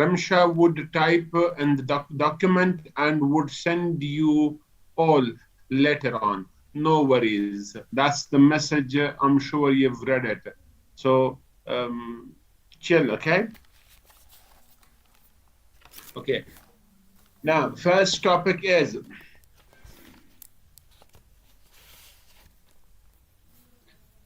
Ramsha would type in the document and would send you all later on. No worries. That's the message. I'm sure you've read it. So, chill, okay? Okay. Now, first topic is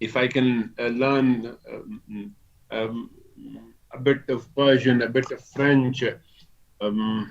If I can learn um, a bit of Persian, a bit of French, um,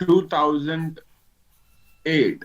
2008,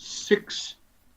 6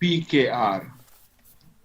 PKR.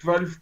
12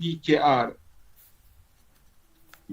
PKR,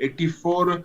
$84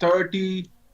30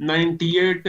$98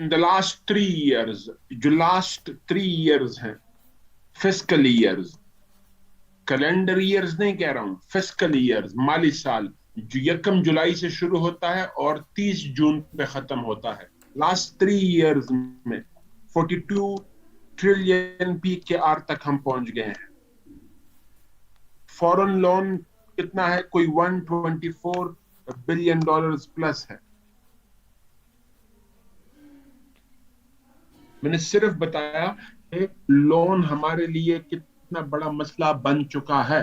in the last 3 years, جو last 3 years ہیں fiscal years, calendar years نہیں کہہ رہا ہوں, fiscal years, مالی سال جو 1 جولائی سے شروع ہوتا ہے اور 30 جون پہ ختم ہوتا ہے, last 3 years میں 42 ٹریلین PKR تک ہم پہنچ گئے ہیں. فورن لون کتنا ہے؟ کوئی $124 بلین پلس ہے. میں نے صرف بتایا کہ لون ہمارے لیے کتنا بڑا مسئلہ بن چکا ہے.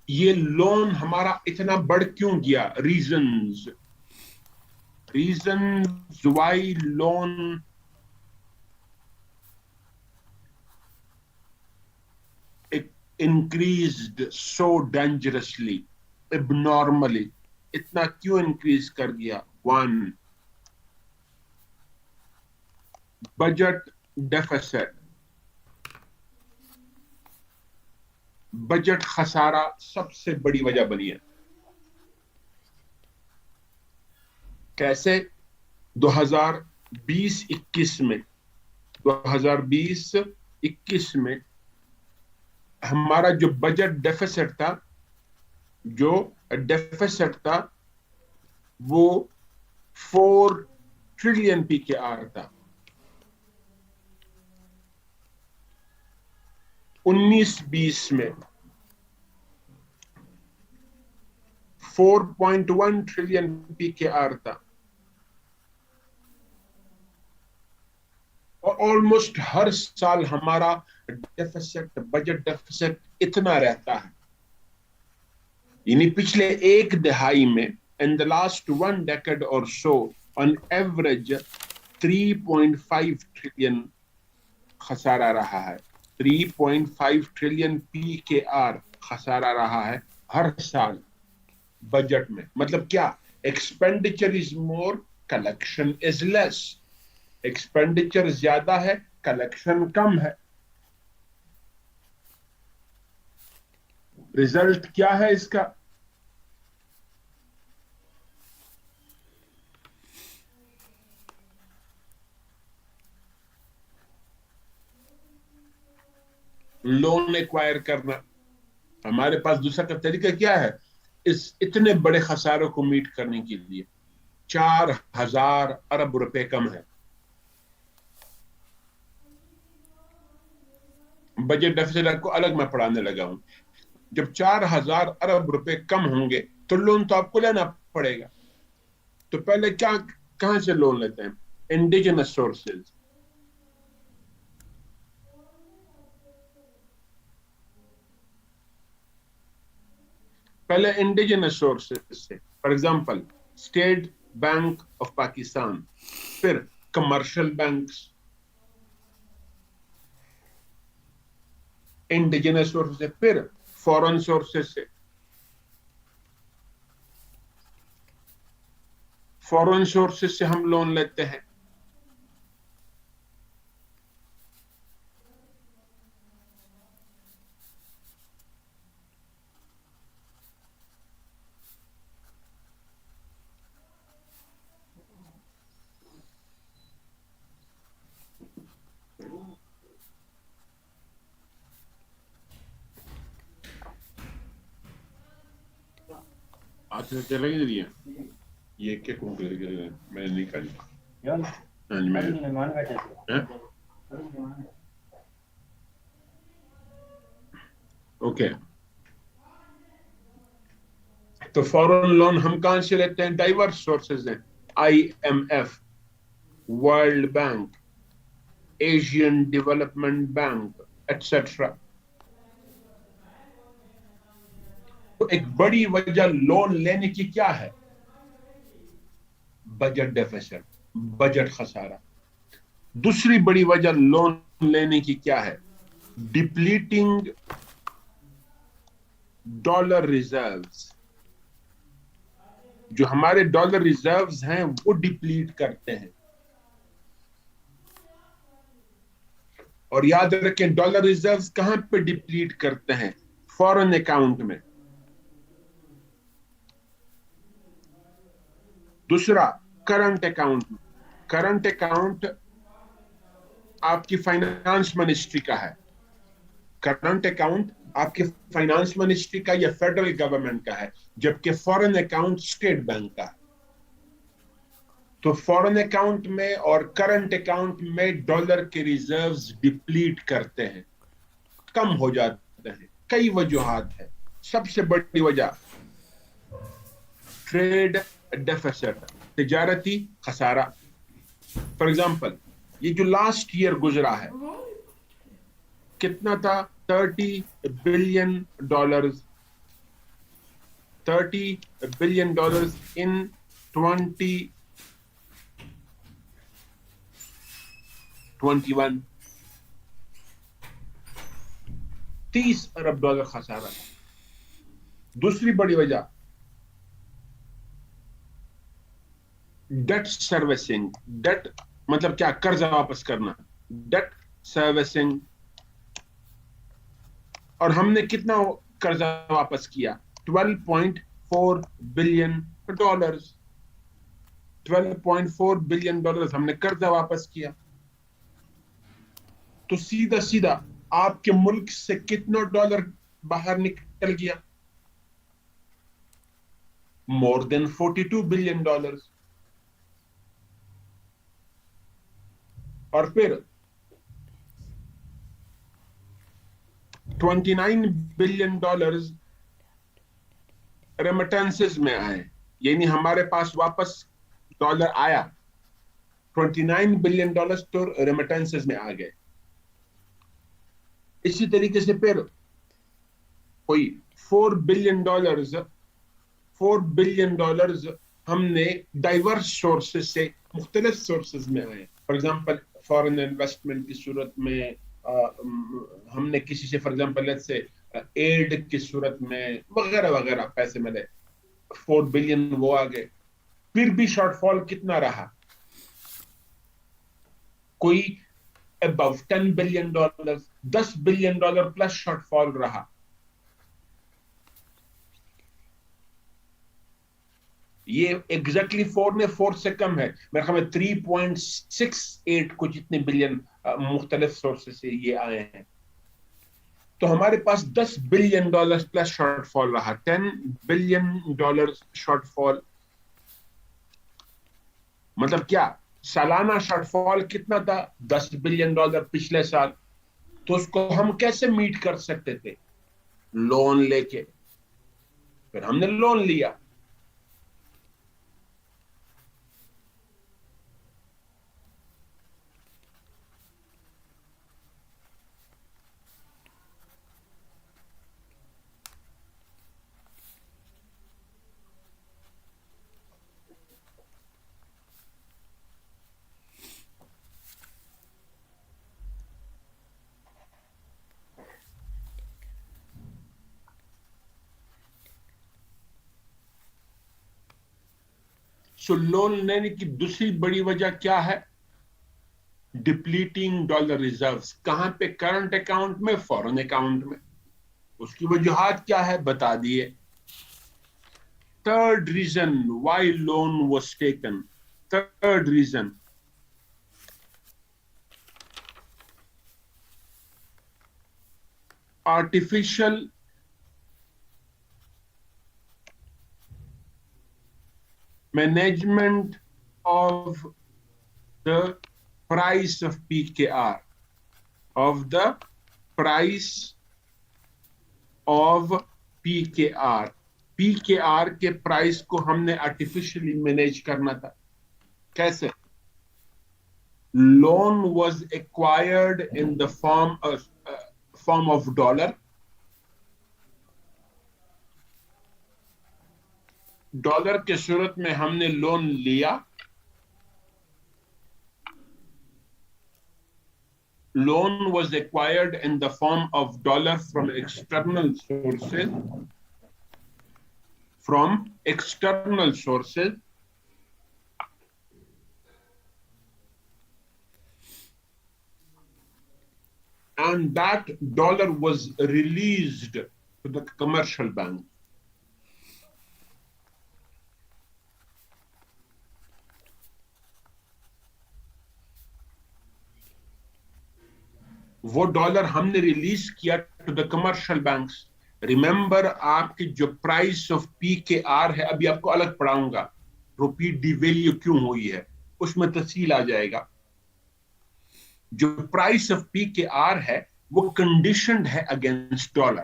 یہ لون ہمارا اتنا بڑھ کیوں گیا؟ Reasons why loan increased so dangerously, abnormally. اتنا کیوں انکریز کر گیا؟ 1, بجٹ ڈیفیسٹ, بجٹ خسارہ سب سے بڑی وجہ بنی ہے. کیسے؟ 2020-21 میں ہمارا جو بجٹ ڈیفیسٹ تھا وہ 4 ٹریلین PKR تھا. 19-20 میں 4.1 ٹریلین PKR تھا, اور آلموسٹ ہر سال ہمارا ڈیفیسٹ, بجٹ ڈیفیسٹ اتنا رہتا ہے. یعنی پچھلے 1 دہائی میں in the last 1 decade or so on average 3.5 trillion خسارہ رہا ہے. 3.5 ٹریلین PKR خسارہ رہا ہے ہر سال بجٹ میں. مطلب کیا؟ Expenditure is more, collection is less. Expenditure زیادہ ہے, کلیکشن کم ہے. ریزلٹ کیا ہے اس کا؟ لون ایکوائر کرنا. ہمارے پاس دوسرا کا طریقہ کیا ہے اس اتنے بڑے خساروں کو میٹ کرنے کے لیے؟ 4,000 ارب روپے کم ہے. بجٹ ڈیفیسٹ کو الگ میں پڑھانے لگا ہوں. جب 4,000 ارب روپے کم ہوں گے تو لون تو آپ کو لینا پڑے گا. تو پہلے کہاں سے لون لیتے ہیں؟ Indigenous sources. پہلے انڈیجنس سورسز سے, for example state bank of Pakistan, پھر کمرشل بینکس. انڈیجنس سورسز سے, پھر فورن سورسز سے. فورن سورسز سے ہم لون لیتے ہیں. آج چلے گی دیا یہ کیا کون کرے گا؟ میں نہیں کھائی. اوکے, تو فورن لون ہم کہاں سے لیتے ہیں؟ ڈائیورس سورسز ہیں. IMF, world bank, Asian development bank, etcetera. تو ایک بڑی وجہ لون لینے کی کیا ہے؟ بجٹ ڈیفیسٹ, بجٹ خسارہ. دوسری بڑی وجہ لون لینے کی کیا ہے؟ Depleting dollar reserves. جو ہمارے ڈالر ریزروز ہیں وہ ڈپلیٹ کرتے ہیں. اور یاد رکھیں ڈالر ریزروز کہاں پہ ڈپلیٹ کرتے ہیں؟ فورن اکاؤنٹ میں. دوسرا کرنٹ اکاؤنٹ میں. کرنٹ اکاؤنٹ آپ کی فائنانس منسٹری کا ہے. کرنٹ اکاؤنٹ آپ کے فائنانس منسٹری کا یا فیڈرل گورنمنٹ کا ہے, جبکہ فورن اکاؤنٹ اسٹیٹ بینک کا ہے. تو فورن اکاؤنٹ میں اور کرنٹ اکاؤنٹ میں ڈالر کے ریزروز ڈپلیٹ کرتے ہیں, کم ہو جاتے ہیں. کئی وجوہات ہیں. سب سے بڑی وجہ ٹریڈ ڈیفیسٹ, تجارتی خسارہ. فار ایگزامپل یہ جو لاسٹ ایئر گزرا ہے کتنا تھا؟ $30 بلین. $30 بلین ان 2021. $30 ارب خسارہ. دوسری بڑی وجہ ڈیٹ سروسنگ. ڈیٹ مطلب کیا؟ قرضہ واپس کرنا. Date servicing. اور ہم نے کتنا قرضہ واپس کیا؟ $12.4 بلین. $12.4 بلین ہم نے قرضہ واپس کیا. تو سیدھا سیدھا آپ کے ملک سے کتنا ڈالر باہر نکل گیا؟ more than $42 billion. اور پھر $29 بلین ریمیٹنسز میں آئے, یعنی ہمارے پاس واپس ڈالر آیا. $29 بلین تو ریمیٹنسز میں آ گئے. اسی طریقے سے پھر کوئی $4 بلین ہم نے ڈائیورس سورسز سے, مختلف سورسز میں آئے. فار ایگزامپل فارن انویسٹمنٹ کی صورت میں, ہم نے کسی سے فار ایگزامپل سے ایڈ کی صورت میں وغیرہ وغیرہ پیسے ملے, 4 بلین وہ آ گئے. پھر بھی شارٹ فال کتنا رہا؟ کوئی above $10 billion, $10 billion plus shortfall رہا. یہ ایگزیکٹلی 4 سے کم ہے, میرے خیال میں 3.68 کچھ اتنے بلین مختلف سورسز سے یہ آئے ہیں. تو ہمارے پاس $10 بلین پلس شارٹ فال رہا. $10 بلین شارٹ فال. مطلب کیا؟ سالانہ شارٹ فال کتنا تھا؟ $10 بلین پچھلے سال. تو اس کو ہم کیسے میٹ کر سکتے تھے؟ لون لے کے. پھر ہم نے لون لیا. سو لون لینے کی دوسری بڑی وجہ کیا ہے؟ Depleting dollar reserves. کہاں پہ؟ کرنٹ اکاؤنٹ میں, فورن اکاؤنٹ میں. اس کی وجوہات کیا ہے بتا دیے. Third reason why loan was taken. Third reason. Artificial management of the price of PKR. Of the price of PKR. P K are کے پرائز کو ہم نے آرٹیفیشلی مینیج کرنا تھا. کیسے؟ Loan was acquired in the form of dollar. Dollar کے صورت میں ہم نے لون لیا, loan was acquired in the form of dollar from external sources, and that dollar was released to the commercial bank. وہ ڈالر ہم نے release کیا to the commercial banks. Remember آپ کی جو price of P K are ہے, ابھی آپ کو الگ پڑھاؤں گا روپی ڈی ویلیو کیوں ہوئی ہے, اس میں تفصیل آ جائے گا. جو price of P K are ہے وہ کنڈیشنڈ ہے اگینسٹ ڈالر.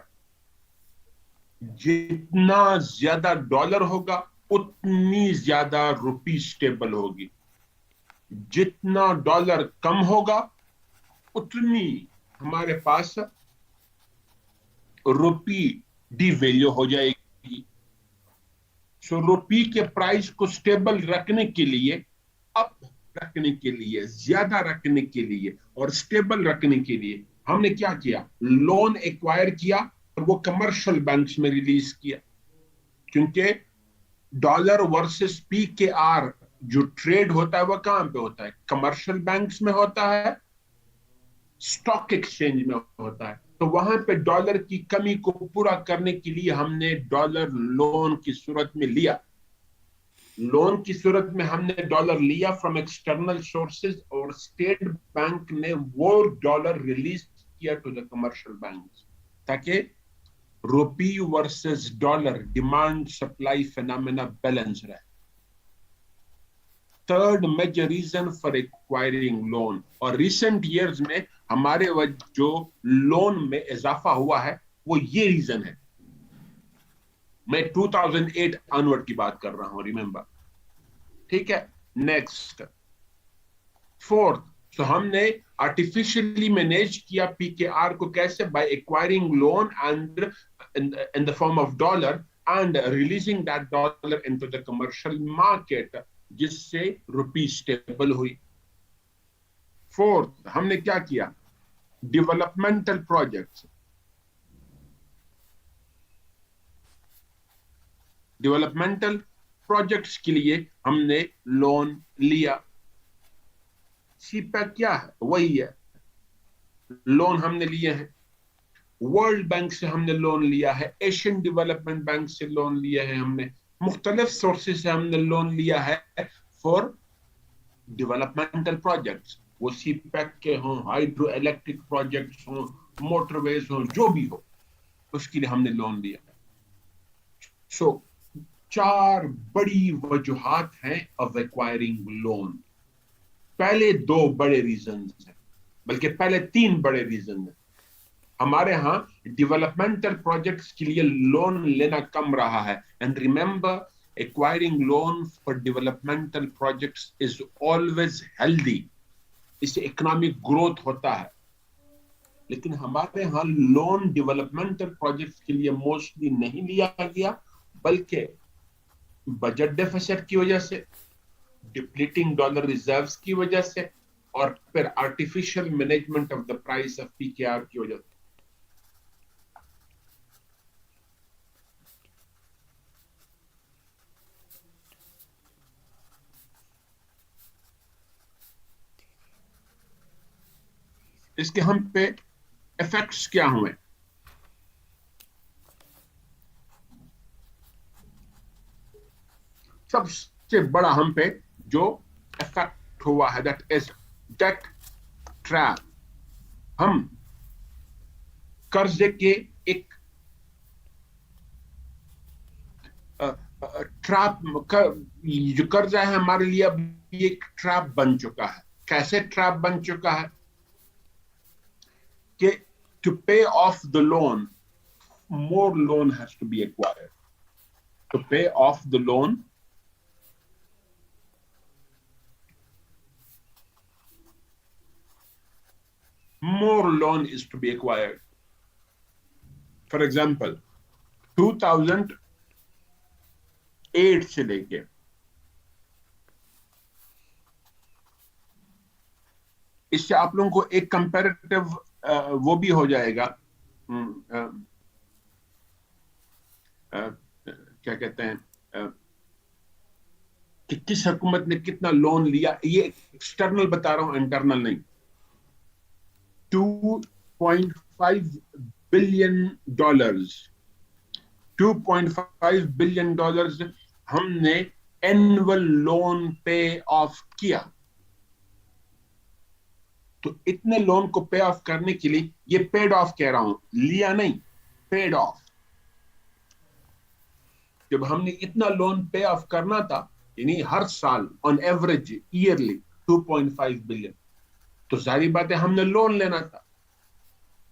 جتنا زیادہ ڈالر ہوگا اتنی زیادہ روپی سٹیبل ہوگی, جتنا ڈالر کم ہوگا اتنی ہمارے پاس روپی ڈی ویلیو ہو جائے گی. سو روپی کے پرائس کو سٹیبل رکھنے کے لیے, اپ رکھنے کے لیے, زیادہ رکھنے کے لیے اور سٹیبل رکھنے کے لیے ہم نے کیا کیا, لون ایکوائر کیا اور وہ کمرشل بینکس میں ریلیز کیا. کیونکہ dollar versus P K are جو ٹریڈ ہوتا ہے وہ کہاں پہ ہوتا ہے, کمرشل بینکس میں ہوتا ہے, اسٹاک ایکسچینج میں ہوتا ہے. تو وہاں پہ ڈالر کی کمی کو پورا کرنے کے لیے ہم نے ڈالر لون کی صورت میں لیا. لون کی صورت میں ہم نے ڈالر لیا فرام ایکسٹرنل سورسز, اور اسٹیٹ بینک نے وہ ڈالر ریلیز کیا ٹو دا کمرشل بینکس, تاکہ rupee versus dollar demand supply phenomena balance رہے. Third major reason for acquiring loan, اور ریسنٹ ایئرز میں ہمارے جو لون میں اضافہ ہوا ہے وہ یہ ریزن ہے. میں 2008 آنورڈ کی بات کر رہا ہوں, ریممبر, ٹھیک ہے. نیکسٹ فورتھ, تو ہم نے آرٹیفیشلی مینیج کیا پی کے آر کو کیسے, by acquiring loan and in the form of dollar and releasing that dollar into the commercial market, جس سے روپی سٹیبل ہوئی. فورتھ, ہم نے کیا کیا, ڈیولپمنٹل پروجیکٹس. ڈیولپمنٹل پروجیکٹس کے لیے ہم نے لون لیا. سی پیک کیا ہے, وہی ہے, لون ہم نے لیے ہیں. ورلڈ بینک سے ہم نے لون لیا ہے, ایشین ڈیولپمنٹ بینک سے لون لیا ہے, ہم نے مختلف سورسز سے ہم نے لون لیا ہے فار ڈیولپمنٹل پروجیکٹس. وہ سی پیک کے ہوں, ہائیڈرو الیکٹرک پروجیکٹس ہوں, موٹر ویز ہوں, جو بھی ہو, اس کے لیے ہم نے لون لیا. سو چار بڑی وجوہات ہیں آف ایکوائرنگ لون. پہلے دو بڑے ریزنز ہیں, بلکہ پہلے تین بڑے ریزن ہیں. ہمارے ہاں ڈیولپمنٹل پروجیکٹس کے لیے لون لینا کم رہا ہے. And remember, acquiring loan for developmental projects is always healthy. اس سے اکنامک گروتھ ہوتا ہے. لیکن ہمارے ہاں لون ڈیولپمنٹل پروجیکٹس کے لیے موسٹلی نہیں لیا گیا, بلکہ بجٹ ڈیفیسٹ کی وجہ سے, ڈپلیٹنگ ڈالر ریزروز کی وجہ سے, اور پھر artificial management of the price of P K R کی وجہ سے. اس کے ہم پہ ایفیکٹس کیا ہوئے؟ سب سے بڑا ہم پہ جو ایفیکٹ ہوا ہے دیٹ از ڈیٹ ٹریپ. ہم قرضے کے ایک ٹریپ, جو قرضہ ہے ہمارے لیے اب ایک ٹریپ بن چکا ہے. کیسے ٹریپ بن چکا ہے کہ to pay off the loan, more loan has to be acquired. To pay off the loan, more loan is to be acquired. For example, 2008 سے لے کے اس سے آپ لوگوں کو ایک کمپیریٹیو وہ بھی ہو جائے گا، کیا کہتے ہیں، کہ کس حکومت نے کتنا لون لیا. یہ ایکسٹرنل بتا رہا ہوں، انٹرنل نہیں. $2.5 بلین، $2.5 بلین ہم نے اینول لون پے آف کیا. تو اتنے لون کو پے آف کرنے کے لیے، یہ پیڈ آف کہہ رہا ہوں، لیا نہیں، پیڈ آف. جب ہم نے اتنا لون پے آف کرنا تھا، یعنی ہر سال آن ایوریج ایئرلی 2.5 بلین، تو ساری باتیں ہم نے لون لینا تھا.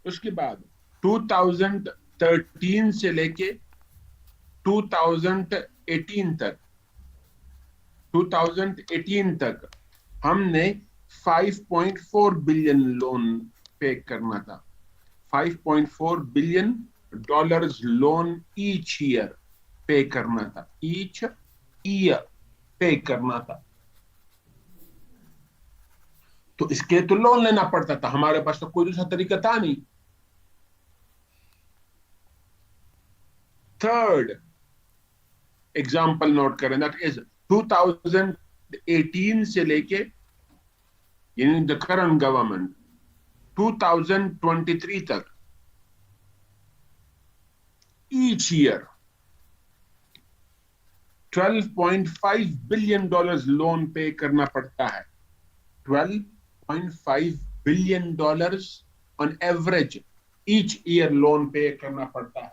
اس کے بعد 2013 سے لے کے 2018 تک 2018 تک ہم نے 5.4 بلین لون پے کرنا تھا. $5.4 بلین لون ایچ ایئر پے کرنا تھا، ایچ ایئر پے کرنا تھا. تو اس کے تو لون لینا پڑتا تھا، ہمارے پاس تو کوئی دوسرا طریقہ تھا نہیں. تھرڈ ایگزامپل نوٹ کریں، دیٹ از 2018 سے لے کے، یعنی دا کرنٹ گورنمنٹ 2023 تک each year $12.5 billion loan pay کرنا پڑتا ہے. $12.5 billion on average each year loan pay کرنا پڑتا ہے.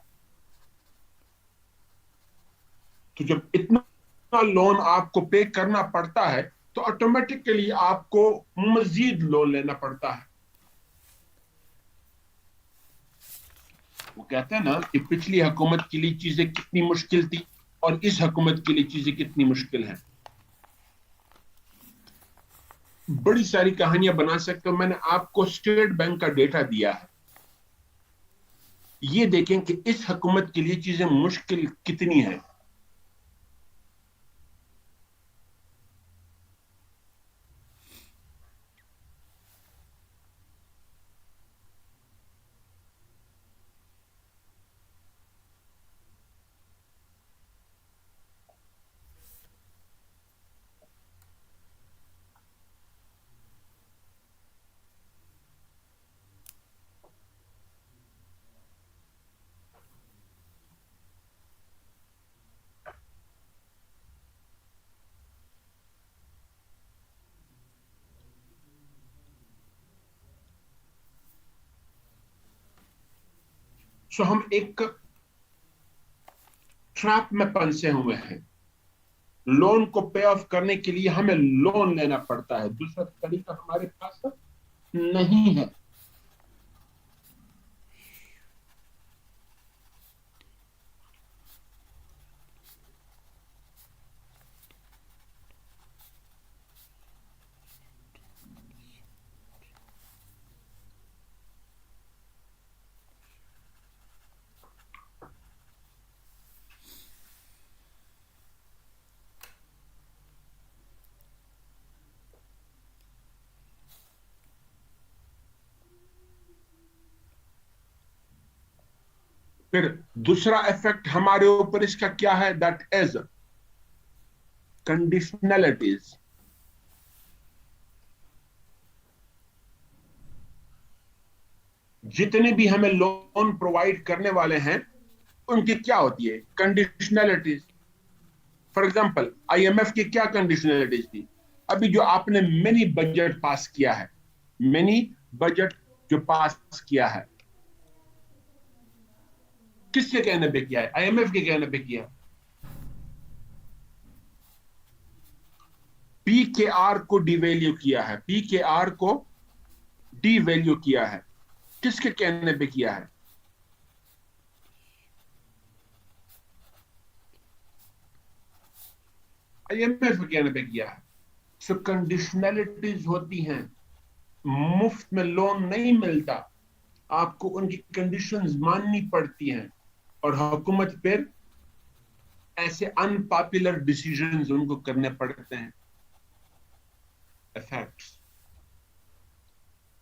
تو جب اتنا لون آپ کو پے کرنا پڑتا ہے تو آٹومیٹکلی آپ کو مزید لون لینا پڑتا ہے. وہ کہتے ہیں نا کہ پچھلی حکومت کے لیے چیزیں کتنی مشکل تھی اور اس حکومت کے لیے چیزیں کتنی مشکل ہیں. بڑی ساری کہانیاں بنا سکتے ہوں. میں نے آپ کو اسٹیٹ بینک کا ڈیٹا دیا ہے، یہ دیکھیں کہ اس حکومت کے لیے چیزیں مشکل کتنی ہیں. سو ہم ایک ٹریپ میں پھنسے ہوئے ہیں. لون کو پے آف کرنے کے لیے ہمیں لون لینا پڑتا ہے، دوسرا طریقہ ہمارے پاس نہیں ہے. پھر دوسرا ایفیکٹ ہمارے اوپر اس کا کیا ہے، دیٹ از کنڈیشنلٹیز. جتنے بھی ہمیں لون پرووائڈ کرنے والے ہیں ان کی کیا ہوتی ہے conditionalities. For example I M F کی کیا کنڈیشنلٹیز تھی؟ ابھی جو آپ نے منی بجٹ پاس کیا ہے، منی بجٹ جو پاس کیا ہے، کس کے کہنے پہ کیا ہے؟ آئی ایم ایف کے کہنے پہ کیا. پی کے آر کو ڈی ویلیو کیا ہے، پی کے آر کو ڈی ویلیو کیا ہے، کس کے کہنے پہ کیا ہے؟ آئی ایم ایف کے کہنے پہ کیا ہے. سو کنڈیشنلٹیز ہوتی ہیں، مفت میں لون نہیں ملتا، آپ کو ان کی کنڈیشنز ماننی پڑتی ہیں، اور حکومت پھر ایسے ان پاپولر ڈیسیژنز ان کو کرنے پڑتے ہیں. effects.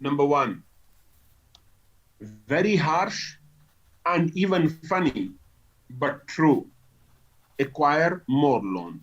Number one, very harsh and even funny, but true. Acquire more loans.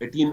18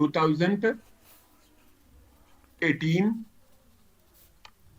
2018,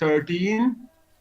13,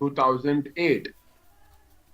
2008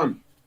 1,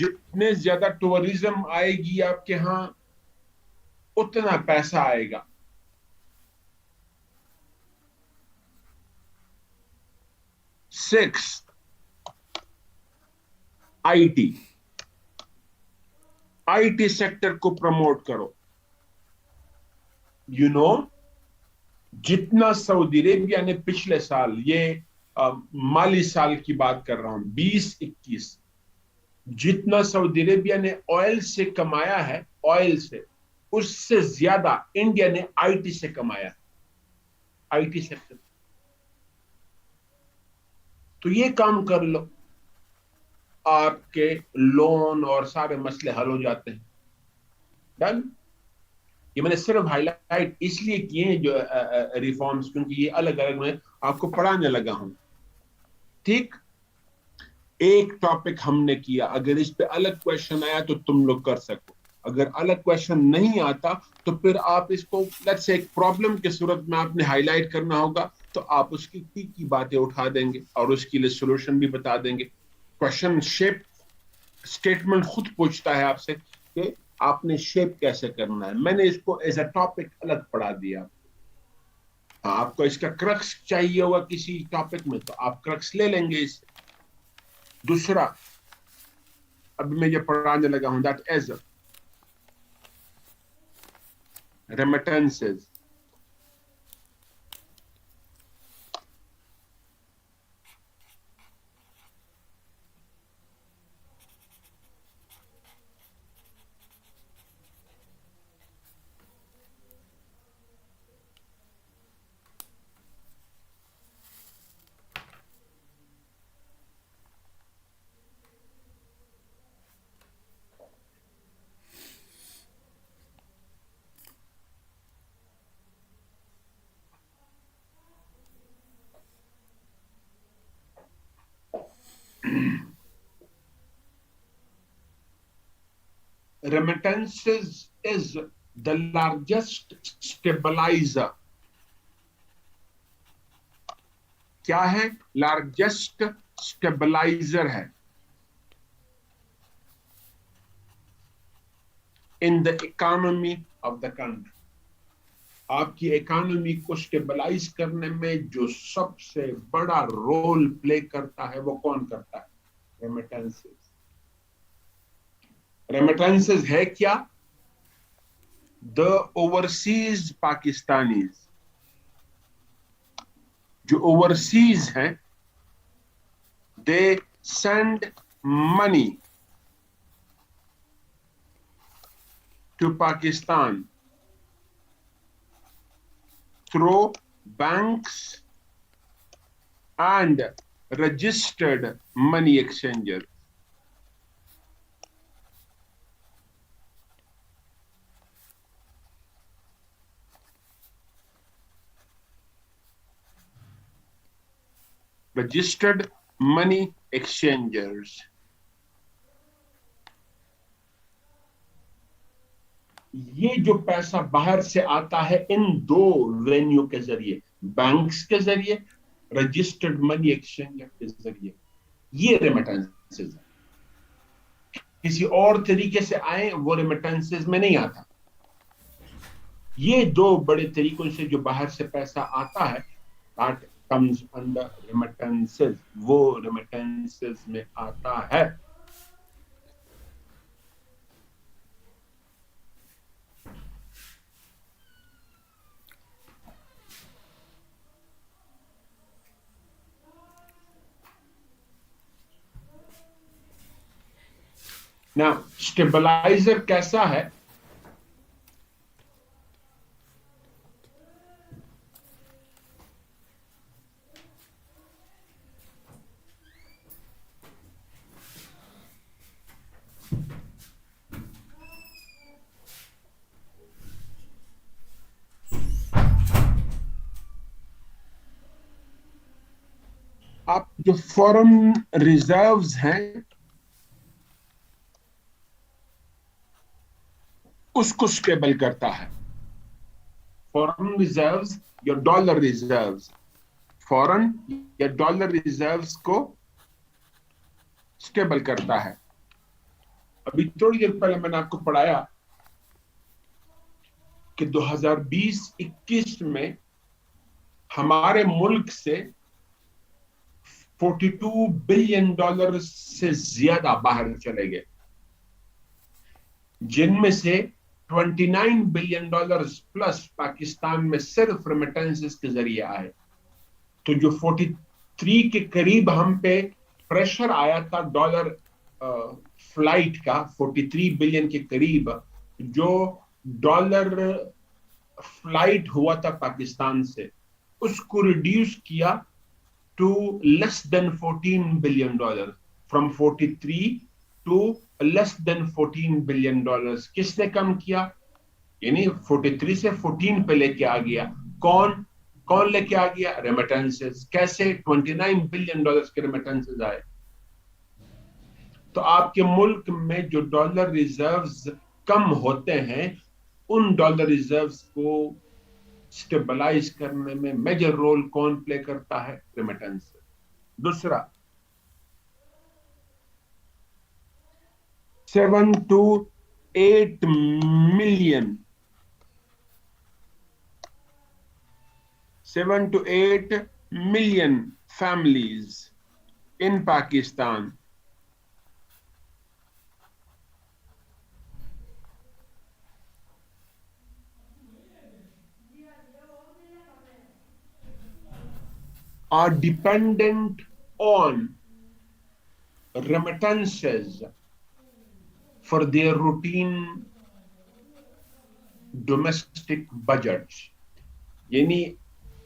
جتنے زیادہ ٹورزم آئے گی آپ کے ہاں اتنا پیسہ آئے گا. 6 آئی ٹی سیکٹر کو پروموٹ کرو. جتنا سعودی عربیہ نے پچھلے سال، یہ مالی سال کی بات کر رہا ہوں 2021، جتنا سعودی عربیہ نے آئل سے کمایا ہے، آئل سے، اس سے زیادہ انڈیا نے آئی ٹی سے کمایا ہے، آئی ٹی سیکٹر. تو یہ کام کر لو، آپ کے لون اور سارے مسئلے حل ہو جاتے ہیں. ڈن. یہ میں نے صرف ہائی لائٹ اس لیے کیے ہیں جو ریفارمز، کیونکہ یہ الگ الگ میں آپ کو پڑھانے لگا ہوں. ٹھیک، ایک ٹاپک ہم نے کیا، اگر اس پہ الگ کویشچن آیا تو تم لوگ کر سکو، اگر الگ کویشچن نہیں آتا تو پھر آپ اس کو لیٹس سے ایک پرابلم کی صورت میں آپ نے ہائی لائٹ کرنا ہوگا، تو آپ اس کی باتیں اٹھا دیں گے اور اس کے لیے سولوشن بھی بتا دیں گے. کویشچن شیپ اسٹیٹمنٹ خود پوچھتا ہے آپ سے کہ آپ نے شیپ کیسے کرنا ہے. میں نے اس کو ایز اے ٹاپک الگ پڑھا دیا. آپ کو اس کا کرکس چاہیے ہوگا کسی ٹاپک میں تو آپ کرکس لے لیں گے اس سے. دوسرا اب میں یہ پڑھانے لگا ہوں that as remittances. Remittances is the largest stabilizer. کیا ہے؟ لارجسٹ اسٹیبلائزر ہے in the economy of the country. آپ کی اکانومی کو اسٹیبلائز کرنے میں جو سب سے بڑا رول پلے کرتا ہے وہ کون کرتا ہے؟ ریمیٹنسز. ریمیٹنسز ہے کیا؟ the overseas پاکستانیز، جو اوورسیز ہیں they send money to Pakistan through banks and registered money exchangers. Registered money exchangers. یہ جو پیسہ باہر سے آتا ہے ان دو وینیو کے ذریعے، بینکس کے ذریعے، رجسٹرڈ منی ایکسچینجر کے ذریعے، یہ ریمیٹنسز ہے. کسی اور طریقے سے آئے وہ ریمیٹنسز میں نہیں آتا. یہ دو بڑے طریقوں سے جو باہر سے پیسہ آتا ہے that comes under remittances، وہ ریمیٹنسز میں آتا ہے. Now, stabilizer کیسا ہے؟ آپ جو فورن ریزروز ہیں اس کو اسٹیبل کرتا ہے. فورن ریزروز یا ڈالر ریزروز، فورن یا ڈالر ریزروز کو اسٹیبل کرتا ہے. ابھی تھوڑی دیر پہلے میں نے آپ کو پڑھایا کہ 2020-21 میں ہمارے ملک سے $42 بلین سے زیادہ باہر چلے گئے، جن میں سے $29 بلین پلس پاکستان میں صرف ریمیٹنسز کے ذریعے آئے. تو جو 43 کے قریب ہم پہ پریشر آیا تھا ڈالر فلائٹ کا، 43 بلین کے قریب جو ڈالر فلائٹ ہوا تھا پاکستان سے، اس کو ریڈیوس کیا to less than $14 billion, from 43 to less than $14 billion. کس نے کم کیا؟ یعنی 43 سے 14 پہ لے کے آ گیا. کون لے کے آ گیا؟ ریمیٹنسز. کیسے؟ $29 بلین کے ریمیٹنسز آئے. تو آپ کے ملک میں جو ڈالر ریزروز کم ہوتے ہیں، ان ڈالر ریزروز کو سٹیبلائز کرنے میں میجر رول کون پلے کرتا ہے؟ ریمیٹنس. دوسرا، 7 to 8 million 7 to 8 million families in Pakistan are dependent on remittances for their routine domestic budgets. یعنی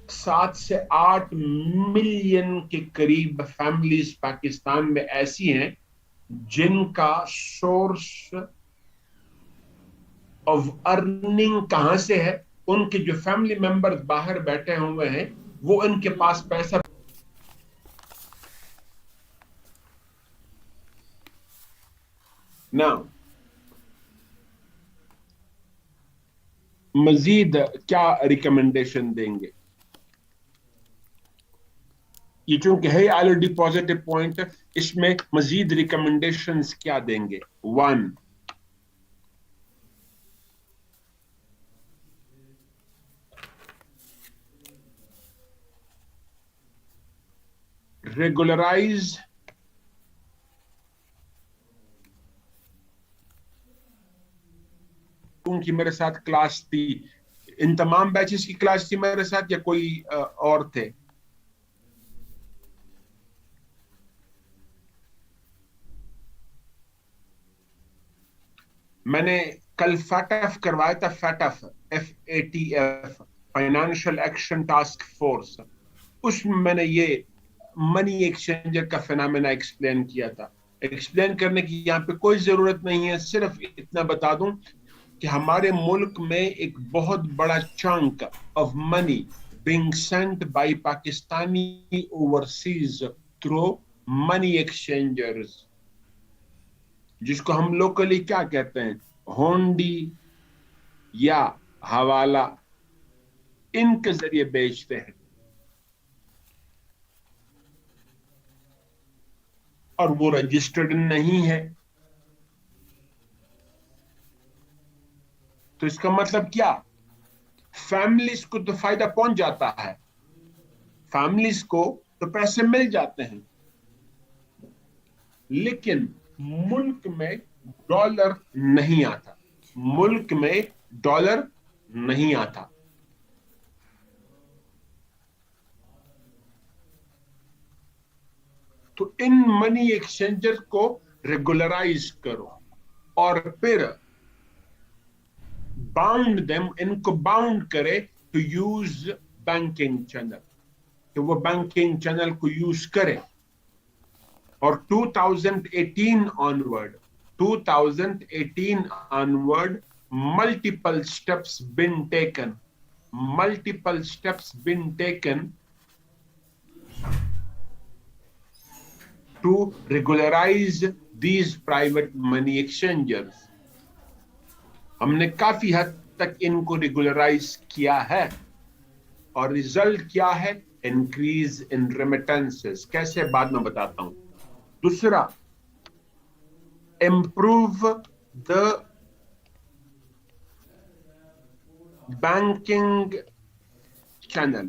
7 سے 8 ملین کے قریب فیملیز پاکستان میں ایسی ہیں جن کا سورس آف ارننگ کہاں سے ہے؟ ان کے جو فیملی ممبر باہر بیٹھے ہوئے ہیں وہ ان کے پاس پیسہ. نہ مزید کیا ریکمنڈیشن دیں گے؟ یہ چونکہ ہے آلریڈی پازیٹیو پوائنٹ، اس میں مزید ریکمنڈیشنز کیا دیں گے؟ 1، ریگولرائز کی میرے ساتھ کلاس تھی، ان تمام بیچز کی کلاس تھی میرے ساتھ یا کوئی اور تھے؟ میں نے کل FATF کروایا تھا، FATF FATF financial action task force. اس میں میں نے یہ منی ایکسچینجر کا فینامنا ایکسپلین کیا تھا. ایکسپلین کرنے کی یہاں پہ کوئی ضرورت نہیں ہے، صرف اتنا بتا دوں کہ ہمارے ملک میں ایک بہت بڑا chunk of money being sent by Pakistani overseas through money exchangers، جس کو ہم لوکلی کیا کہتے ہیں؟ ہونڈی یا حوالہ، ان کے ذریعے بیچتے ہیں. اور وہ رجسٹرڈ نہیں ہے. تو اس کا مطلب کیا؟ فیملیز کو تو فائدہ پہنچ جاتا ہے، فیملیز کو تو پیسے مل جاتے ہیں، لیکن ملک میں ڈالر نہیں آتا، ملک میں ڈالر نہیں آتا. تو ان منی ایکسچینجر کو ریگولرائز کرو اور پھر باؤنڈ دیم، ان کو باؤنڈ کرے ٹو یوز بینکنگ چینل، کہ وہ بینکنگ چینل کو یوز کرے. اور 2018 onward multiple steps been taken to regularize these private money exchangers. ہم نے کافی حد تک ان کو ریگولرائز کیا ہے، اور ریزلٹ کیا ہے؟ Increase in remittances. کیسے؟ بعد میں بتاتا ہوں. دوسرا، improve the banking channel.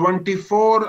24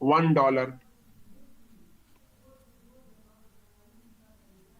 $1.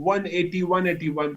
180 181.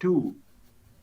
2,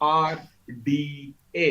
RDA.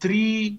3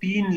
3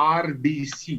RDC,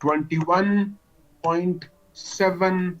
$21.7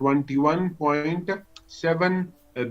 $21.7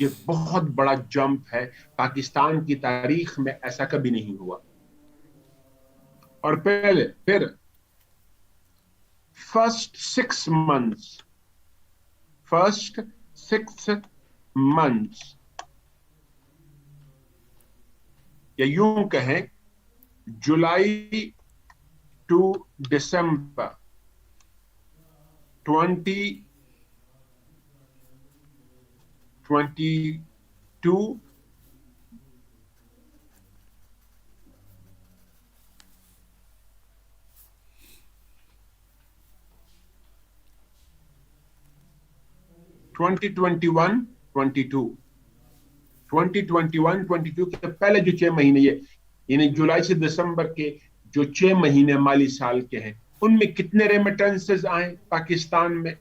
یہ بہت بڑا جمپ ہے، پاکستان کی تاریخ میں ایسا کبھی نہیں ہوا. اور پھر فرسٹ 6 months یا یوں کہیں جولائی ٹو دسمبر 2022 2021-22 کے پہلے جو 6 مہینے یعنی جولائی سے دسمبر کے جو 6 مہینے مالی سال کے ہیں ان میں کتنے ریمیٹنسز آئیں پاکستان میں؟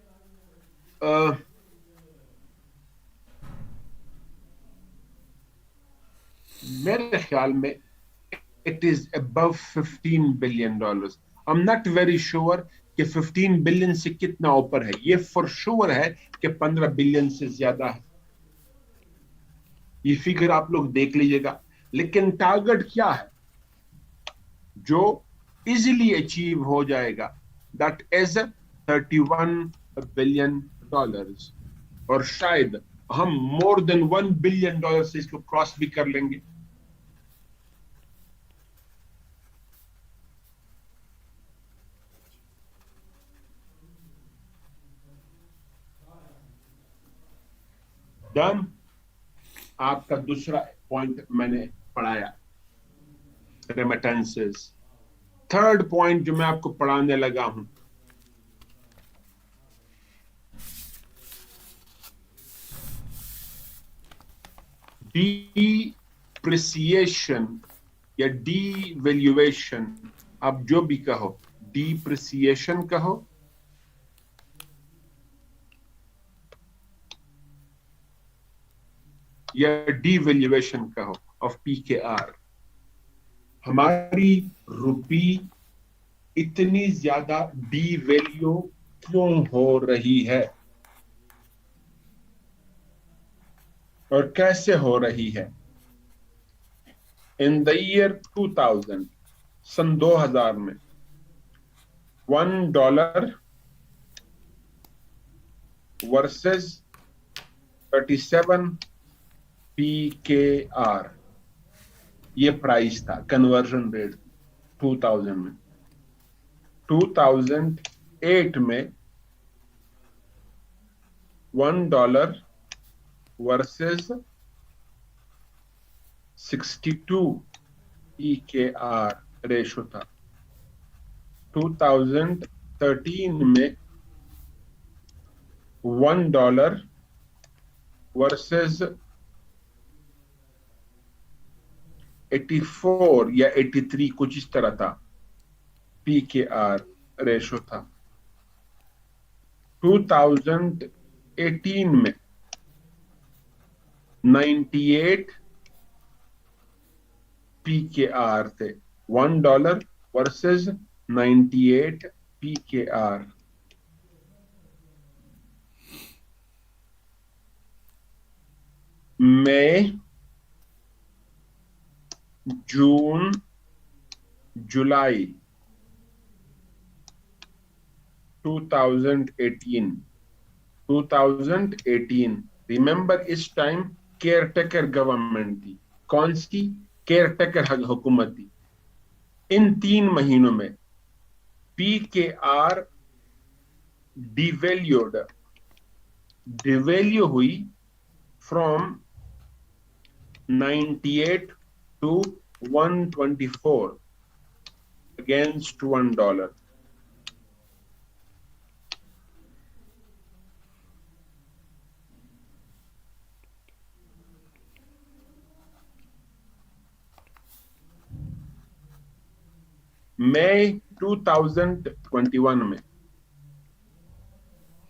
میرے خیال میں it is above $15 billion. I'm not very sure کہ 15 بلین سے کتنا اوپر ہے. یہ for sure ہے کہ 15 بلین سے زیادہ ہے. یہ فگر آپ لوگ دیکھ لیجئے گا. لیکن ٹارگٹ کیا ہے جو ایزیلی اچیو ہو جائے گا؟ that is $31 billion. اور شاید ہم more than $1 billion سے اس کو کراس بھی کر لیں گے. ڈن. آپ کا دوسرا پوائنٹ میں نے پڑھایا ریمیٹنسز. تھرڈ پوائنٹ جو میں آپ کو پڑھانے لگا ہوں ڈیپریسیشن یا ڈی ویلیویشن، آپ جو بھی کہو، ڈیپریسیشن کہو یا ڈی ویلیویشن کہو آف PKR. ہماری روپی اتنی زیادہ ڈی ویلیو کیوں ہو رہی ہے اور کیسے ہو رہی ہے؟ ان دا ایئر 2000 سن 2000 میں $1 ورسز 37 PKR یہ پرائس تھا، کنورژن ریٹ 2000 میں. 2008 میں $1 ورسز 62 PKR ریشو تھا. 2013 میں $1 ورسز 84 یا 83 کچھ اس طرح تھا PKR ریشو تھا. 2018 میں 98 PKR تھے. $1 ورسز 98 PKR. مئی، جون، جولائی 2018 ریممبر اس ٹائم کیئر ٹیکر گورنمنٹ تھی. کون سی کیئر ٹیکر حکومت تھی؟ ان 3 مہینوں میں PKR ڈیویلیو ہوئی فرام 98 to 124 against $1. مئی 2021 میں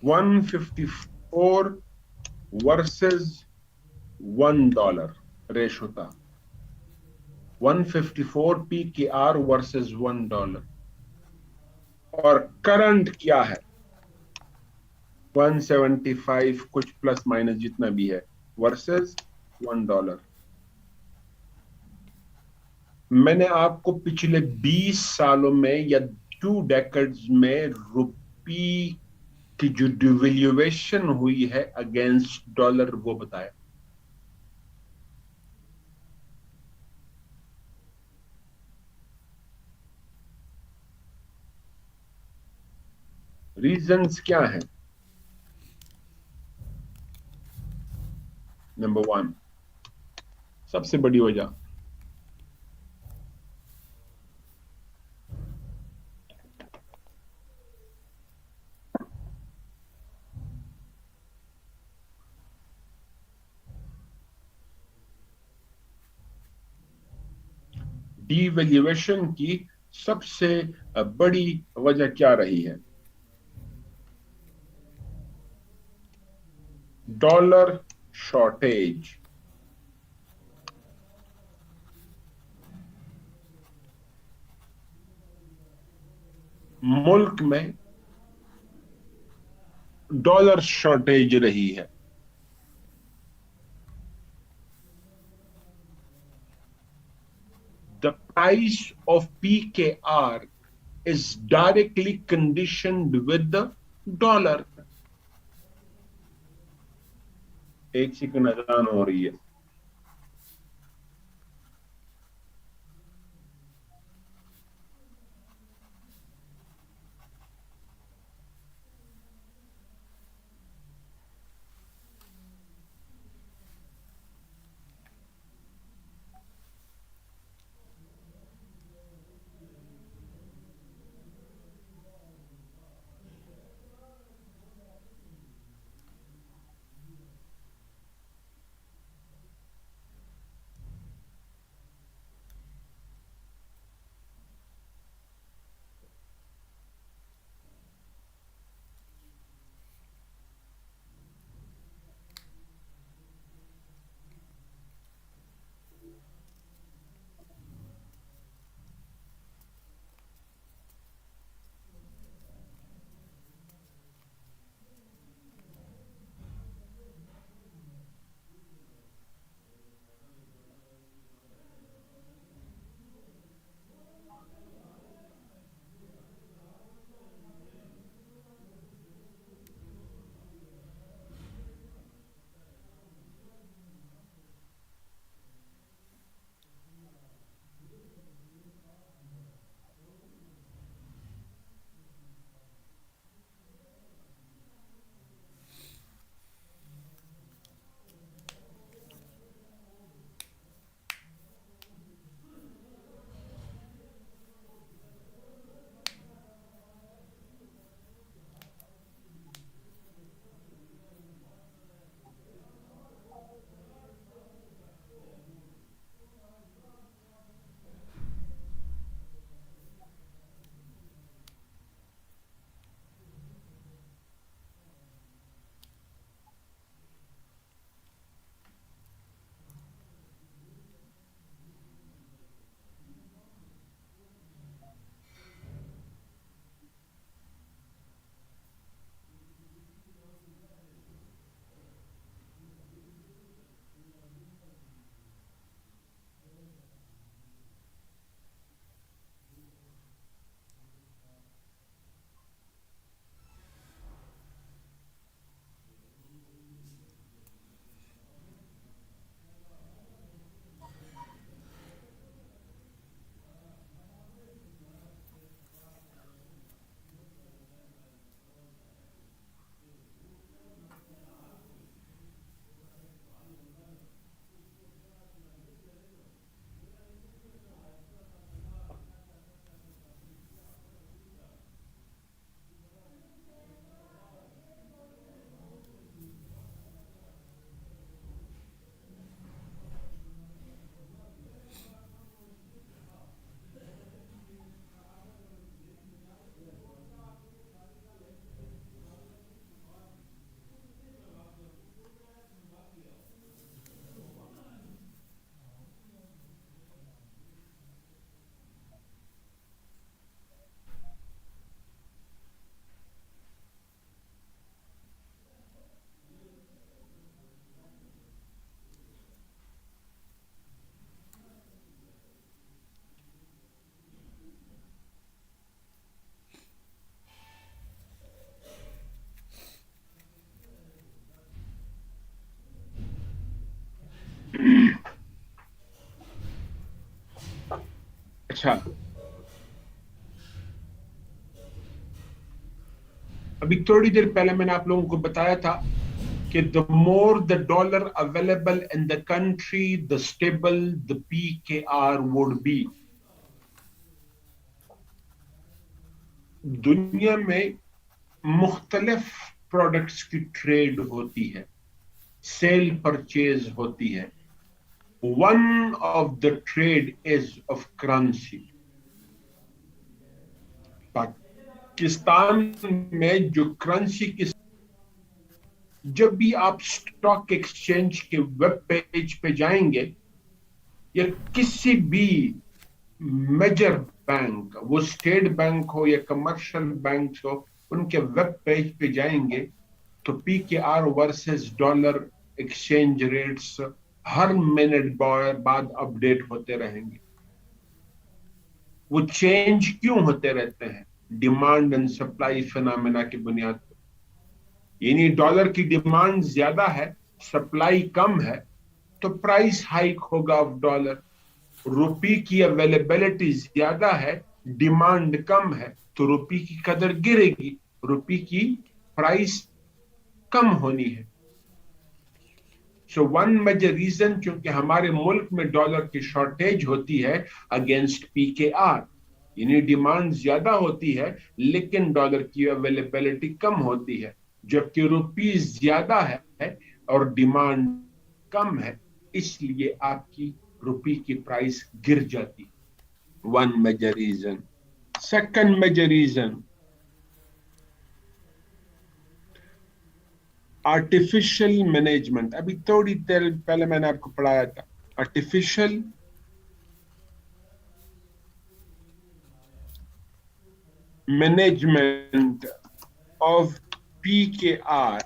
154 ورسز $1 ریشو تھا. 154 PKR ورسز $1. اور کرنٹ کیا ہے؟ 175 کچھ پلس مائنس جتنا بھی ہے ورسز $1. میں نے آپ کو پچھلے 20 سالوں میں یا 2 decades میں روپی کی جو ڈیویلیویشن ہوئی ہے اگینسٹ ڈالر وہ بتایا. ریزنز کیا ہیں؟ نمبر 1 سب سے بڑی وجہ ڈی ویلیویشن کی سب سے بڑی وجہ کیا رہی ہے؟ Dollar shortage. ملک میں ڈالر شارٹیج رہی ہے. The price of PKR is directly conditioned with the dollar. ایک سیکنڈ اذان ہو رہی ہے. اچھا ابھی تھوڑی دیر پہلے میں نے آپ لوگوں کو بتایا تھا کہ the more the dollar available in the country, the stable the PKR would be. دنیا میں مختلف پروڈکٹس کی ٹریڈ ہوتی ہے، سیل پرچیز ہوتی ہے. One of the trade is of currency. Pakistan میں جو کرنسی کی جب بھی آپ اسٹاک ایکسچینج کے ویب پیج پہ جائیں گے یا کسی بھی میجر بینک، وہ اسٹیٹ بینک ہو یا کمرشل بینک ہو، ان کے ویب پیج پہ جائیں گے تو P K R versus dollar exchange rates ہر منٹ بعد اپڈیٹ ہوتے رہیں گے. وہ چینج کیوں ہوتے رہتے ہیں؟ ڈیمانڈ اینڈ سپلائی فینامنا کی بنیاد پر. یعنی ڈالر کی ڈیمانڈ زیادہ ہے، سپلائی کم ہے تو پرائس ہائک ہوگا آف ڈالر. روپی کی اویلیبلٹی زیادہ ہے، ڈیمانڈ کم ہے تو روپی کی قدر گرے گی، روپی کی پرائس کم ہونی ہے. سو ون میجر ریزن چونکہ ہمارے ملک میں ڈالر کی شارٹیج ہوتی ہے اگینسٹ پی کے آر، یعنی ڈیمانڈ زیادہ ہوتی ہے لیکن ڈالر کی اویلیبلٹی کم ہوتی ہے، جبکہ روپی زیادہ ہے اور ڈیمانڈ کم ہے، اس لیے آپ کی روپی کی پرائس گر جاتی. One major reason. Second major reason artificial management. ابھی تھوڑی دیر پہلے میں نے آپ کو پڑھایا تھا artificial management of P K are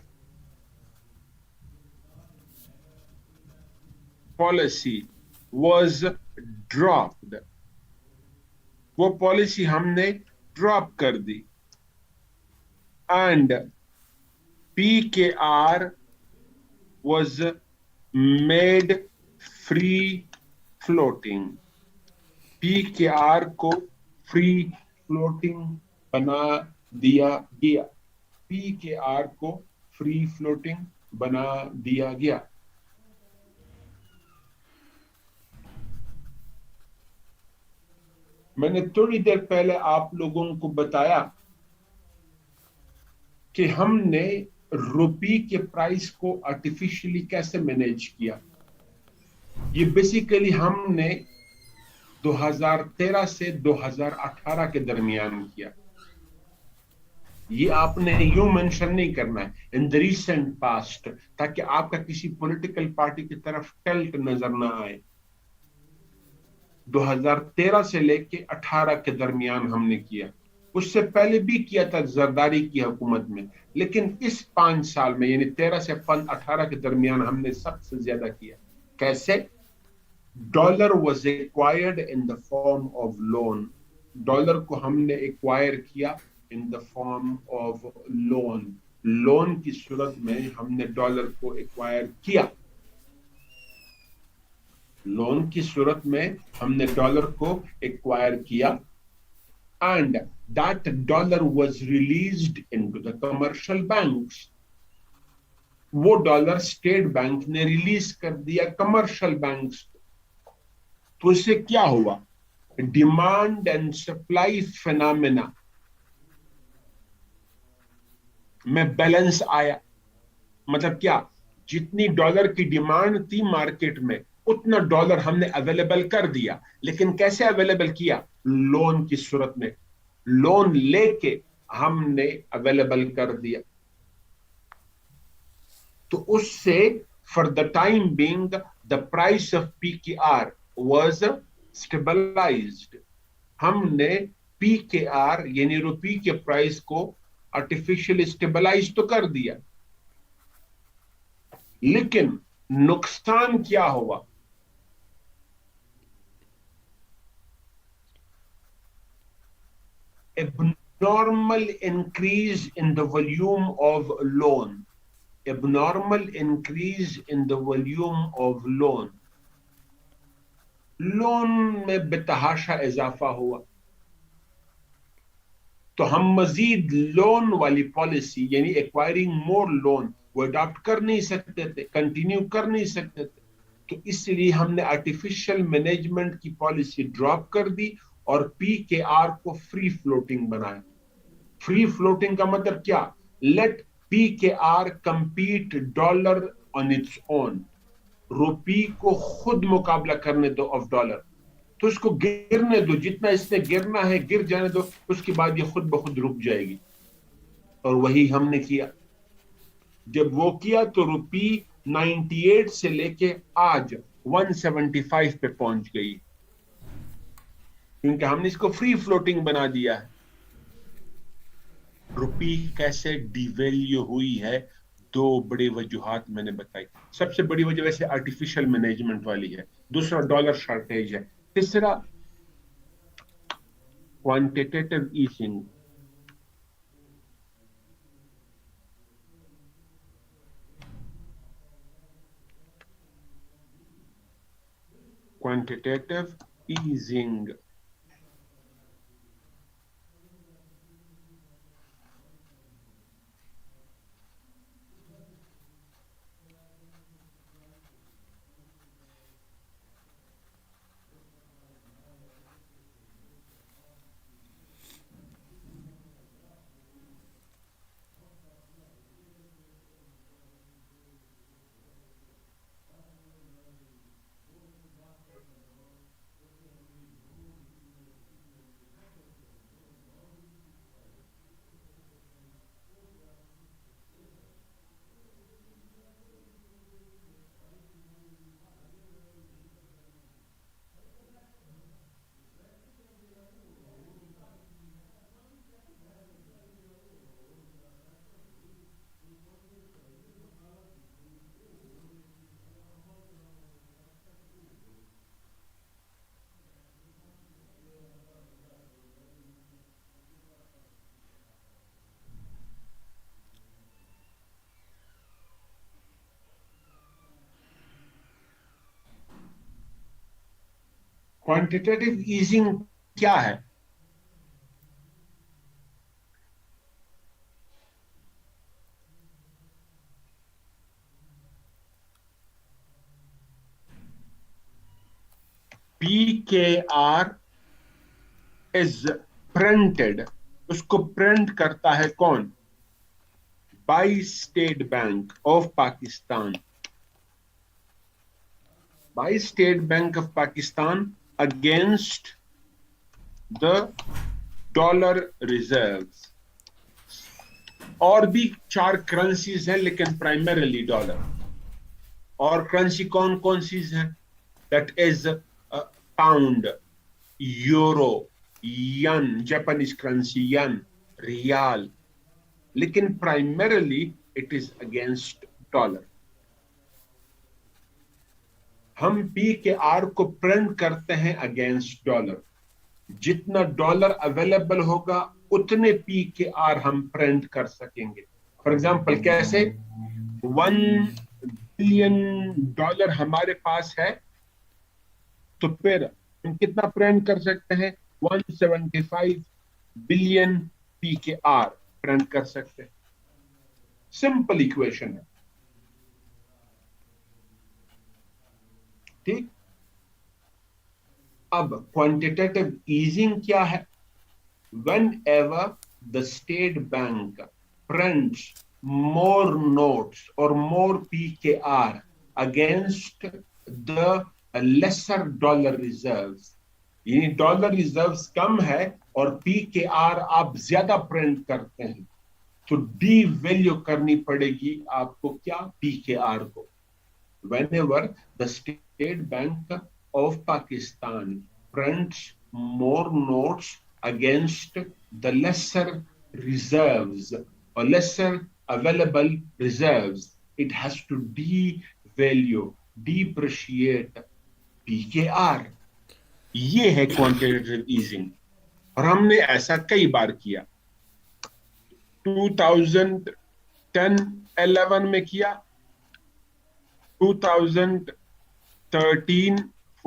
policy was dropped. وہ پالیسی ہم نے ڈراپ کر دی and PKR was made free floating. PKR کو free floating بنا دیا گیا. PKR کو free floating بنا دیا گیا. میں نے تھوڑی دیر پہلے آپ لوگوں کو بتایا کہ ہم نے روپی کے پرائس کو آرٹیفیشلی کیسے مینیج کیا. یہ بیسیکلی ہم نے 2013 سے 2018 کے درمیان کیا. یہ آپ نے یوں مینشن نہیں کرنا ہے ان دا ریسنٹ پاسٹ تاکہ آپ کا کسی پولیٹیکل پارٹی کی طرف ٹلٹ نظر نہ آئے. 2013 سے لے کے 18 کے درمیان ہم نے کیا. اس سے پہلے بھی کیا تھا زرداری کی حکومت میں، لیکن اس 5 سال میں یعنی 13 سے 18 کے درمیان ہم نے سب سے زیادہ کیا. کیسے؟ Dollar was acquired in the form of loan. Dollar کو ہم نے ایکوائر کیا in the form of loan. Loan کی صورت میں ہم نے ڈالر کو ایکوائر کیا. لون کی صورت میں ہم نے ڈالر کو ایکوائر کیا and that dollar was released into the commercial banks. وہ ڈالر اسٹیٹ بینک نے ریلیز کر دیا کمرشل بینکس. تو اس سے کیا ہوا؟ ڈیمانڈ اینڈ سپلائی فینامنا میں بیلنس آیا. مطلب کیا؟ جتنی ڈالر کی ڈیمانڈ تھی مارکیٹ میں اتنا ڈالر ہم نے اویلیبل کر دیا. لیکن کیسے اویلیبل کیا؟ لون کی صورت میں. لون لے کے ہم نے اویلیبل کر دیا. تو اس سے for the time being the price of P K R was اسٹیبلائزڈ. ہم نے پی کے آر یعنی روپی کے پرائس کو آرٹیفیشلی اسٹیبلائز تو کر دیا، لیکن نقصان کیا ہوا؟ abnormal increase in the volume of loan. Abnormal increase in the volume of loan. Loan میں بتحاشا اضافہ ہوا، تو ہم مزید لون والی پالیسی یعنی ایکوائرنگ مور لون وہ اڈاپٹ کر نہیں سکتے تھے، کنٹینیو کر نہیں سکتے تھے، تو اس لیے ہم نے آرٹیفیشل مینجمنٹ کی پالیسی ڈراپ کر دی اور پی کے آر کو فری فلوٹنگ بنایا۔ فری فلوٹنگ کا مطلب کیا؟ Let P K R compete dollar on its own, rupee کو خود مقابلہ کرنے دو آف ڈالر، تو اس کو گرنے دو، جتنا اس نے گرنا ہے گر جانے دو، اس کے بعد یہ خود بخود رک جائے گی۔ اور وہی ہم نے کیا۔ جب وہ کیا تو روپی 98 سے لے کے آج 175 پہ پہنچ گئی، کیونکہ ہم نے اس کو فری فلوٹنگ بنا دیا ہے۔ روپی کیسے ڈی ویلیو ہوئی ہے؟ دو بڑی وجوہات میں نے بتائی۔ سب سے بڑی وجہ ویسے آرٹیفیشل مینجمنٹ والی ہے، دوسرا ڈالر شارٹیج ہے، تیسرا quantitative easing. Quantitative easing quantitative easing کیا ہے؟ پی کے آر از پرنٹڈ، اس کو پرنٹ کرتا ہے کون؟ By state bank of Pakistan, by state bank of Pakistan against the dollar reserves. اور بھی 4 کرنسیز ہیں لیکن پرائمریلی ڈالر۔ اور کرنسی کون کون سی ہیں؟ That is pound, euro, yen Japanese currency, yen, riyal, لیکن primarily it is against dollar. ہم پی کے آر کو پرنٹ کرتے ہیں اگینسٹ ڈالر، جتنا ڈالر اویلیبل ہوگا اتنے پی کے آر ہم پرنٹ کر سکیں گے۔ فار ایگزامپل کیسے؟ 1 بلین ڈالر ہمارے پاس ہے تو پھر ہم کتنا پرنٹ کر سکتے ہیں؟ 175 billion P K are print کر سکتے ہیں۔ سمپل ایکویشن ہے، ٹھیک۔ اب کوانٹیٹیو ایزنگ کیا ہے؟ whenever the state bank prints more notes or more PKR against the lesser dollar reserves، یعنی ڈالر ریزروز کم ہے اور پی کے آر آپ زیادہ پرنٹ کرتے ہیں، تو ڈی ویلیو کرنی پڑے گی آپ کو، کیا؟ پی کے آر کو۔ whenever the state bank of Pakistan prints more notes against the lesser reserves or lesser available reserves, it has to devalue, depreciate PKR۔ یہ ہے کوانٹیٹیو ایزنگ، اور ہم نے ایسا کئی بار کیا۔ 2010-11 میں کیا، 2013-14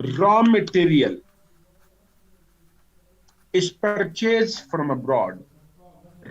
Raw material is purchased from abroad.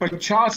50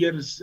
years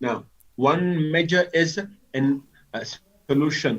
Now, one measure is in a solution.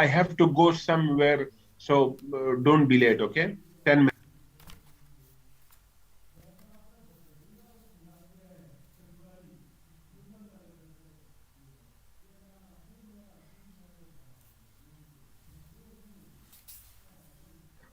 I have to go somewhere, so don't be late, okay? 10 minutes.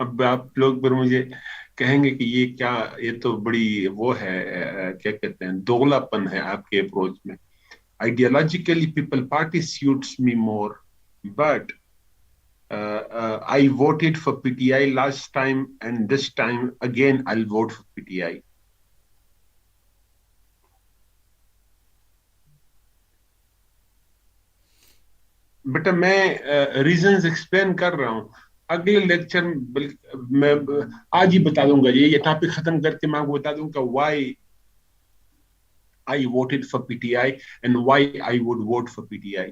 اب آپ لوگ پر مجھے کہیں گے کہ یہ کیا، یہ تو بڑی وہ ہے، کیا کہتے ہیں، دوغلا پن ہے آپ کے اپروچ میں. Ideologically, people party suits me more, but I voted for PTI last time, and this time again I'll vote for PTI. بیٹا میں ریزنز ایکسپلین کر رہا ہوں. اگلے لیکچر میں آج ہی بتا دوں گا، یہ ٹاپک ختم کر کے میں آپ کو بتا دوں گا Y I voted for PTI and why I would vote for PTI.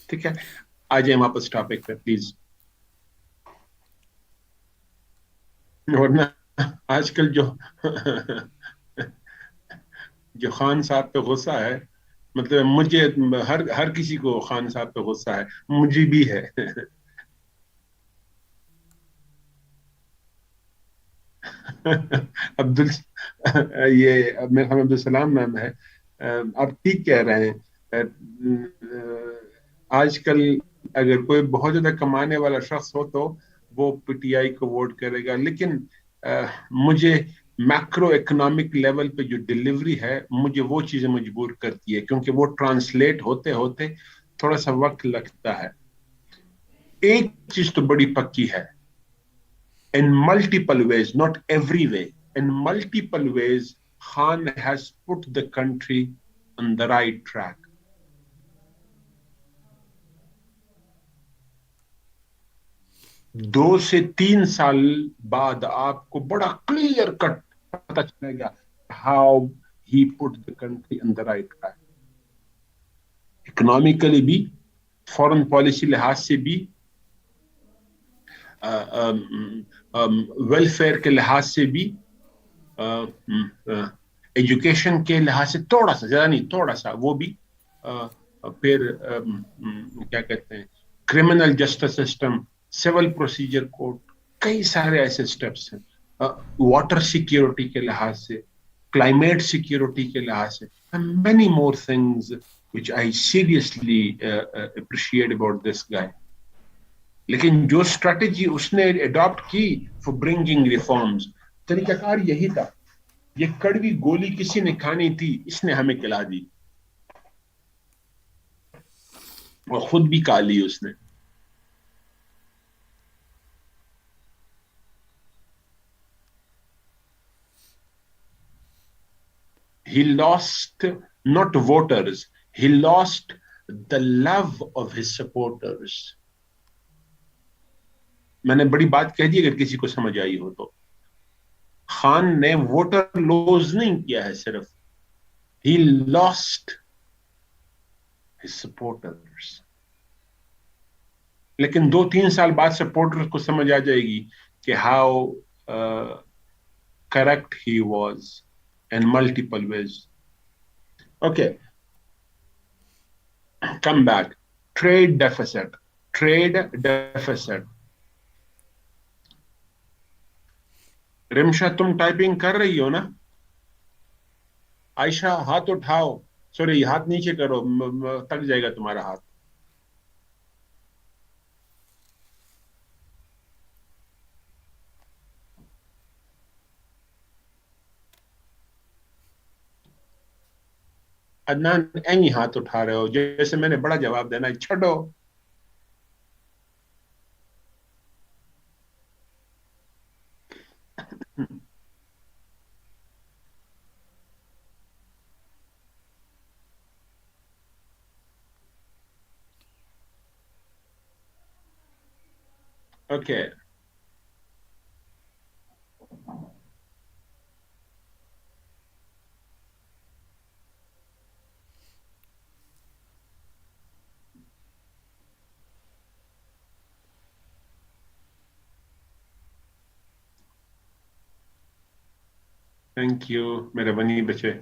ٹھیک ہے، آ جائیں واپس ٹاپک پہ پلیز. ورنہ آج کل جو خان صاحب پہ غصہ ہے، مطلب مجھے ہر کسی کو خان صاحب پہ غصہ ہے، مجھے بھی ہے. عبد یہ میرا نام عبدالسلام نام ہے. آپ ٹھیک کہہ رہے ہیں. آج کل اگر کوئی بہت زیادہ کمانے والا شخص ہو تو وہ پی ٹی آئی کو ووٹ کرے گا، لیکن مجھے میکرو اکنامک لیول پہ جو ڈلیوری ہے مجھے وہ چیزیں مجبور کرتی ہے، کیونکہ وہ ٹرانسلیٹ ہوتے ہوتے تھوڑا سا وقت لگتا ہے. ایک چیز تو بڑی پکی ہے، in multiple ways, not every way, in multiple ways, Khan has put the country on the right track. دو سے تین سال بعد آپ کو بڑا کلیئر کٹ پتا چلے گا how he put the country on the right track. Economically بھی، فورن پالیسی لحاظ سے بھی، ویلفیئر کے لحاظ سے بھی، ایجوکیشن کے لحاظ سے تھوڑا سا، زیادہ نہیں تھوڑا سا وہ بھی، پھر کیا کہتے ہیں، criminal justice system, civil procedure code, کئی سارے ایسے سٹیپس ہیں. واٹر سیکیورٹی کے لحاظ سے، کلائمیٹ سیکیورٹی کے لحاظ سے، many more things which I seriously appreciate about this guy. لیکن جو اسٹریٹجی اس نے اڈاپٹ کی فور برنگنگ ریفارمز، طریقہ کار یہی تھا. یہ کڑوی گولی کسی نے کھانی تھی، اس نے ہمیں کھلا دی، اور خود بھی کھا لی اس نے. He lost not voters, he lost the love of his supporters. میں نے بڑی بات کہہ دی اگر کسی کو سمجھ آئی ہو تو. خان نے ووٹر لوز نہیں کیا ہے صرف، he lost his supporters. لیکن 2-3 سال بعد سپورٹرز کو سمجھ آ جائے گی کہ how correct he was in multiple ways. Okay, come back. Trade deficit. Rimsha تم ٹائپنگ کر رہی ہو نا؟ عائشہ ہاتھ اٹھاؤ، سوری ہاتھ نیچے کرو، تک جائے گا تمہارا ہاتھ. عدنان این ہاتھ اٹھا رہے ہو جیسے میں نے بڑا جواب دینا ہے، چھڑو. Okay. تھینک یو میرے بنی بچے.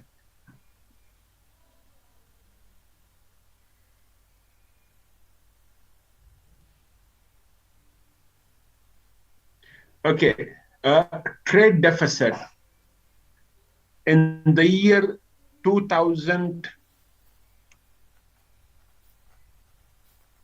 Okay, trade deficit in the year 2000.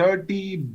$30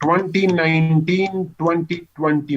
2019-2020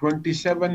27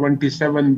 27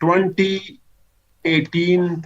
2018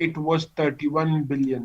it was $31 billion।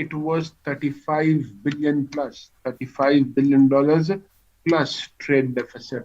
it was $35 billion plus, $35 billion plus trade deficit।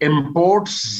imports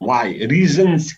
Why? Reasons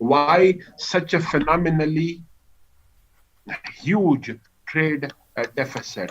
Why such a phenomenally huge trade deficit?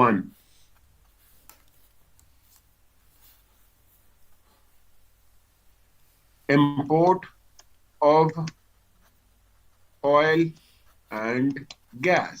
1, import of oil and gas,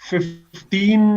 15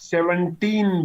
17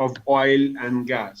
of oil and gas।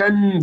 10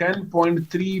$10.3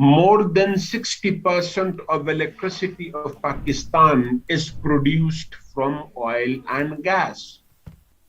more than 60% of electricity of Pakistan is produced from oil and gas।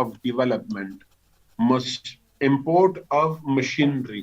of development। Must import of machinery,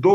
2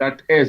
That is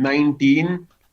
19